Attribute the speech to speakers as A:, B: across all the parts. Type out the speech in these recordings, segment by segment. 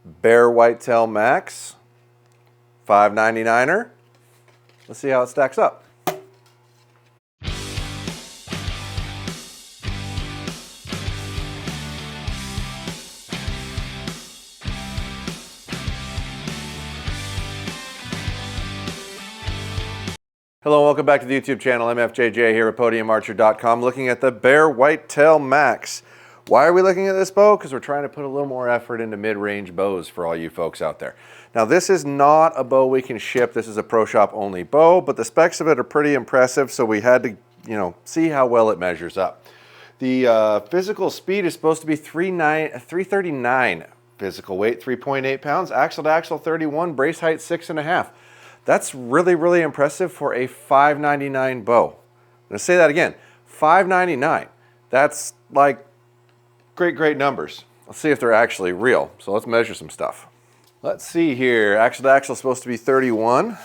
A: BearWhitetail Maxx, $5.99er. Let's see how it stacks up. Hello and welcome back to the YouTube channel. MFJJ here at podiumarcher.com looking at the BearWhitetail Maxx. Why are we looking at this bow? Because we're trying to put a little more effort into mid-range bows for all you folks out there. Now this is not a bow we can ship. This is a pro shop only bow, but the specs of it are pretty impressive, so we had to, see how well it measures up. The physical speed is supposed to be 339 physical weight, 3.8 pounds, axle to axle 31, brace height 6.5. That's really, really impressive for a $5.99 bow. I'm going to say that again, $5.99. That's like great numbers. Let's see if they're actually real. So let's measure some stuff. Let's see here. Axle to axle is supposed to be 31.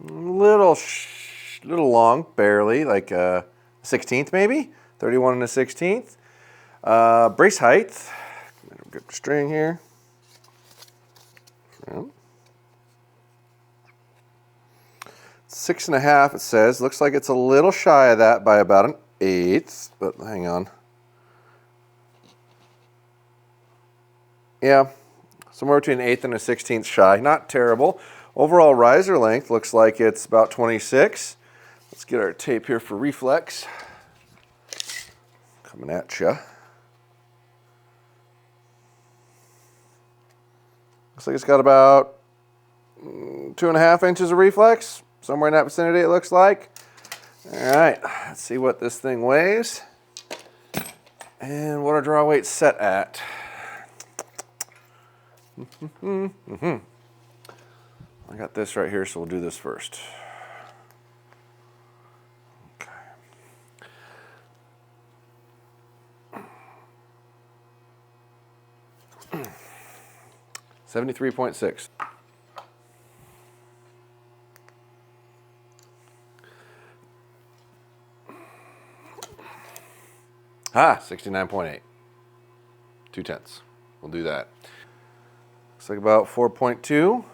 A: Little long, barely, like a 16th maybe. 31 and a 16th. Brace height. Good string here. 6.5 it says. Looks like it's a little shy of that by about an 1/8, but hang on. Yeah, somewhere between an 1/8 and a 16th shy. Not terrible. Overall riser length looks like it's about 26. Let's get our tape here for reflex. Coming at you. Looks like it's got about 2.5 inches of reflex, somewhere in that vicinity it looks like. All right, let's see what this thing weighs and what our draw weight's set at. I got this right here, so we'll do this first. Okay. 73.6. Ah, 69.8. 2/10. We'll do that. Looks like about 4.2.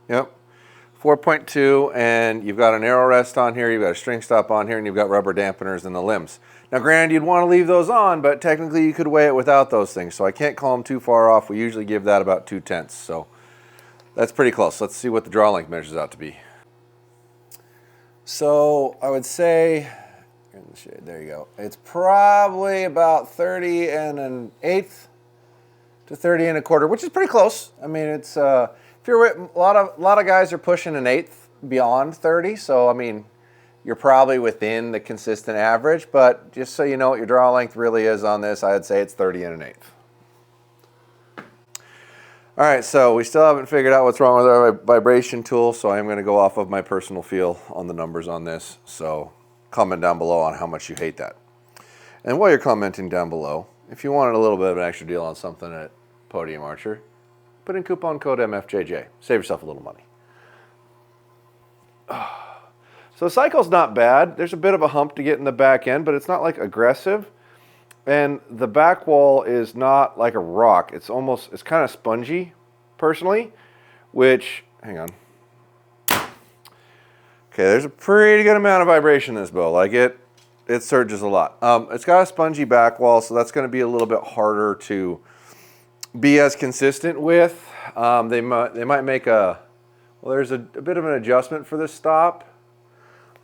A: Yep. 4.2, and you've got an arrow rest on here, you've got a string stop on here, and you've got rubber dampeners in the limbs. Now granted, you'd want to leave those on, but technically you could weigh it without those things, so I can't call them too far off. We usually give that about 2/10, so that's pretty close. Let's see what the draw length measures out to be. So I would say, in the shade, there you go. It's probably about 30 and an 1/8 to 30 and a quarter, which is pretty close. I mean, it's if you're a lot of guys are pushing an 1/8 beyond 30, so I mean, you're probably within the consistent average, but just so you know what your draw length really is on this, I'd say it's 30 and an 1/8. All right, so we still haven't figured out what's wrong with our vibration tool, so I'm going to go off of my personal feel on the numbers on this. So comment down below on how much you hate that. And while you're commenting down below, if you wanted a little bit of an extra deal on something at Podium Archer, put in coupon code MFJJ. Save yourself a little money. So the cycle's not bad. There's a bit of a hump to get in the back end, but it's not like aggressive. And the back wall is not like a rock. It's kind of spongy, personally, which, hang on. Okay, there's a pretty good amount of vibration in this bow. Like it surges a lot. It's got a spongy back wall, so that's going to be a little bit harder to be as consistent with. They might make there's a bit of an adjustment for this stop.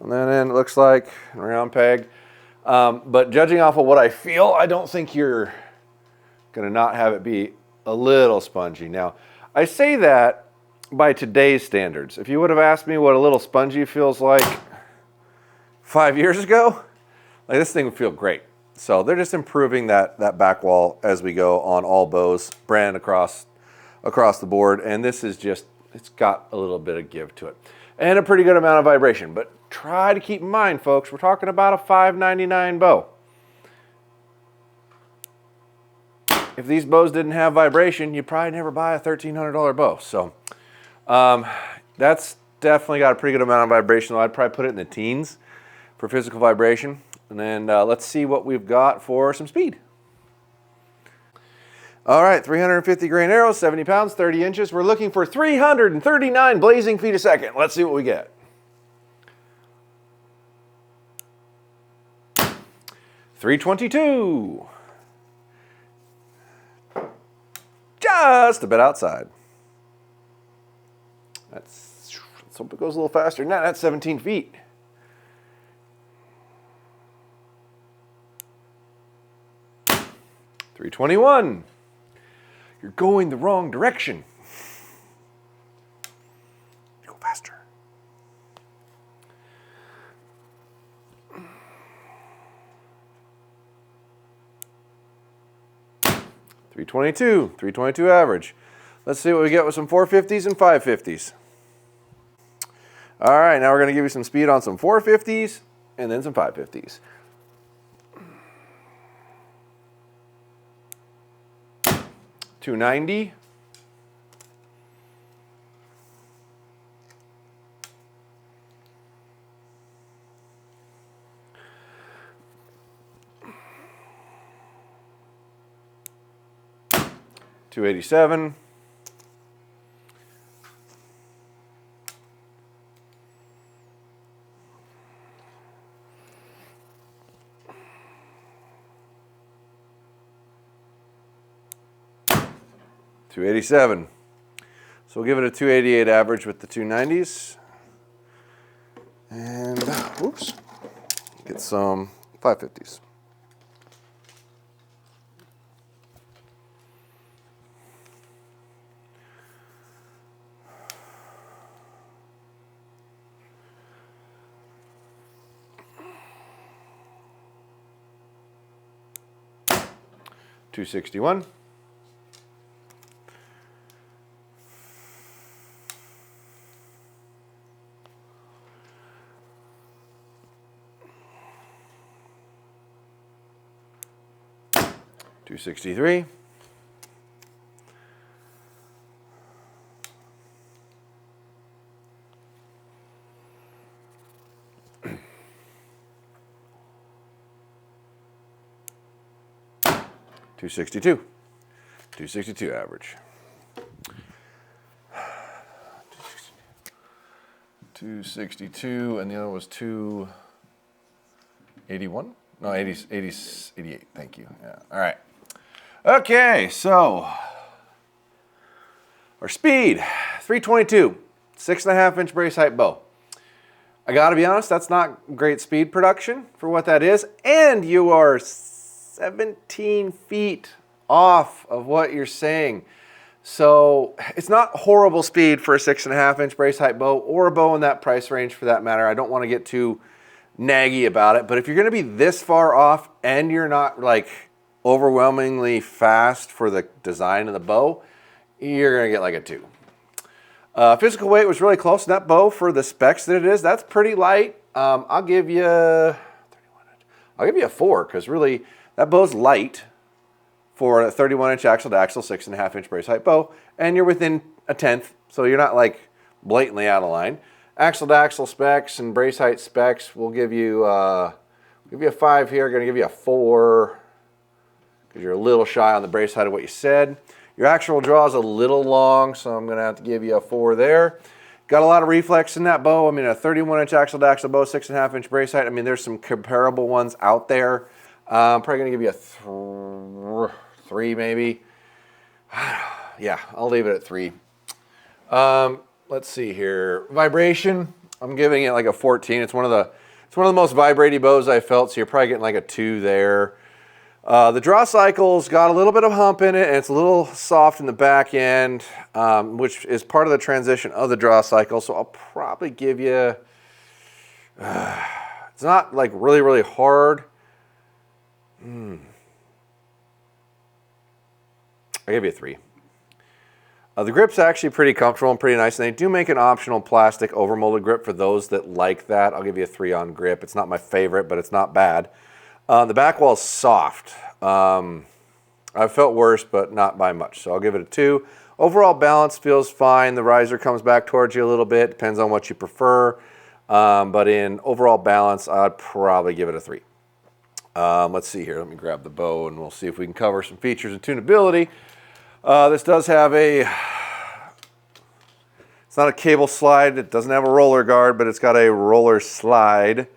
A: And then it looks like a round peg. But judging off of what I feel, I don't think you're going to not have it be a little spongy. Now, I say that by today's standards. If you would have asked me what a little spongy feels like 5 years ago, like this thing would feel great. So they're just improving that back wall as we go on all bows, brand across the board. And this is just, it's got a little bit of give to it. And a pretty good amount of vibration. But try to keep in mind, folks, we're talking about a $5.99 bow. If these bows didn't have vibration, you'd probably never buy a $1,300 bow. So that's definitely got a pretty good amount of vibration. I'd probably put it in the teens for physical vibration. And then let's see what we've got for some speed. All right, 350 grain arrows, 70 pounds, 30 inches. We're looking for 339 blazing feet a second. Let's see what we get. 322. Just a bit outside. Let's hope it goes a little faster. Now that's 17 feet. $321. You're going the wrong direction. Go faster. $322 average. Let's see what we get with some 450s and 550s. All right, now we're going to give you some speed on some 450s and then some 550s. $290. $287. $287. So we'll give it a 288 average with the 290s. And, whoops, get some 550s. $261. $263. $262 average. $262, and the other was $281. No, 88. Thank you. Yeah. All right. Okay, so our speed, 322, 6.5 inch brace height bow. I gotta be honest, that's not great speed production for what that is, and you are 17 feet off of what you're saying. So it's not horrible speed for a 6.5 inch brace height bow or a bow in that price range for that matter. I don't want to get too naggy about it, but if you're going to be this far off and you're not like overwhelmingly fast for the design of the bow, you're going to get like a 2. Physical weight was really close to that bow for the specs that it is. That's pretty light. I'll give you a 4 because really that bow's light for a 31 inch axle to axle, 6.5 inch brace height bow, and you're within a 1/10, so you're not like blatantly out of line. Axle to axle specs and brace height specs, we'll give you a 5 here. Going to give you a 4 because you're a little shy on the brace height of what you said. Your actual draw is a little long, so I'm going to have to give you a 4 there. Got a lot of reflex in that bow. I mean, a 31 inch axle to axle bow, 6.5 inch brace height. I mean, there's some comparable ones out there. I'm probably going to give you a 3 maybe. Yeah, I'll leave it at 3. Let's see here. Vibration, I'm giving it like a 14. It's one of the most vibrating bows I felt, so you're probably getting like a 2 there. The draw cycle's got a little bit of hump in it, and it's a little soft in the back end, which is part of the transition of the draw cycle, so I'll probably give you, it's not like really, really hard. I'll give you a 3. The grip's actually pretty comfortable and pretty nice, and they do make an optional plastic overmolded grip for those that like that. I'll give you a 3 on grip. It's not my favorite, but it's not bad. The back wall's soft. I've felt worse, but not by much, so I'll give it a 2. Overall balance feels fine. The riser comes back towards you a little bit. Depends on what you prefer. But in overall balance, I'd probably give it a 3. Let's see here. Let me grab the bow, and we'll see if we can cover some features and tunability. This does have a, it's not a cable slide. It doesn't have a roller guard, but it's got a roller slide.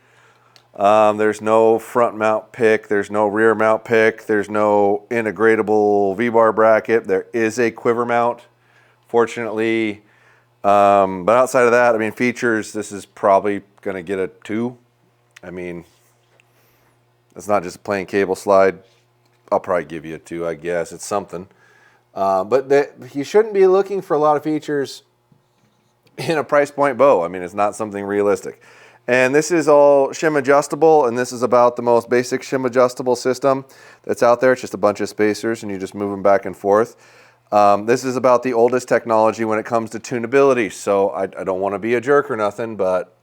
A: There's no front mount pick. There's no rear mount pick. There's no integratable V-bar bracket. There is a quiver mount, fortunately. But outside of that, I mean, features, this is probably going to get a 2. I mean, it's not just a plain cable slide. I'll probably give you a 2, I guess. It's something. But you shouldn't be looking for a lot of features in a price point bow. I mean, it's not something realistic. And this is all shim adjustable, and this is about the most basic shim adjustable system that's out there. It's just a bunch of spacers, and you just move them back and forth. This is about the oldest technology when it comes to tunability. So I don't want to be a jerk or nothing, but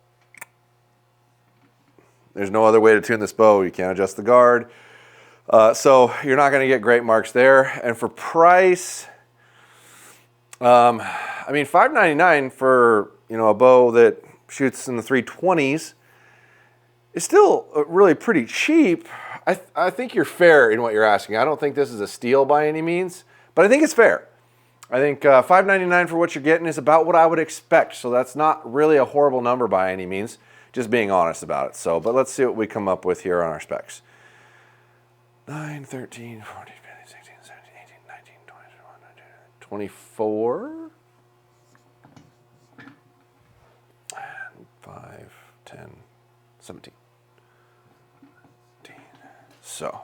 A: there's no other way to tune this bow. You can't adjust the guard. So you're not going to get great marks there. And for price, I mean, $5.99 for, you know, a bow that shoots in the 320s is still really pretty cheap. I think you're fair in what you're asking. I don't think this is a steal by any means, but I think it's fair. I think $5.99 for what you're getting is about what I would expect. So that's not really a horrible number by any means, just being honest about it. So, but let's see what we come up with here on our specs. 9, 13, 14, 15, 16, 17, 18, 19, 20, 21, 24. 5, 10, 17. 18. So,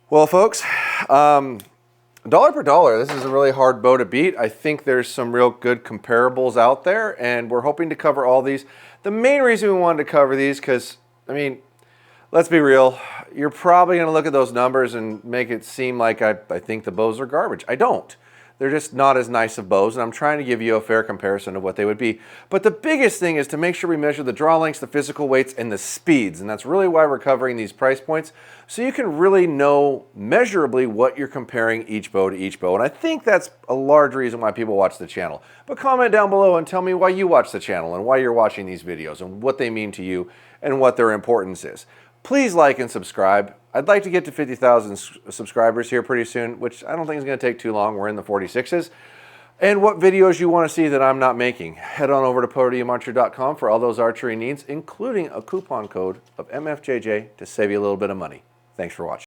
A: well, folks, dollar per dollar, this is a really hard bow to beat. I think there's some real good comparables out there, and we're hoping to cover all these. The main reason we wanted to cover these, because, I mean, let's be real, you're probably going to look at those numbers and make it seem like I think the bows are garbage. I don't. They're just not as nice of bows, and I'm trying to give you a fair comparison of what they would be. But the biggest thing is to make sure we measure the draw lengths, the physical weights, and the speeds, and that's really why we're covering these price points, so you can really know measurably what you're comparing each bow to each bow. And I think that's a large reason why people watch the channel. But comment down below and tell me why you watch the channel and why you're watching these videos and what they mean to you and what their importance is. Please like and subscribe. I'd like to get to 50,000 subscribers here pretty soon, which I don't think is going to take too long. We're in the 46s. And what videos you want to see that I'm not making. Head on over to podiumarchery.com for all those archery needs, including a coupon code of MFJJ to save you a little bit of money. Thanks for watching.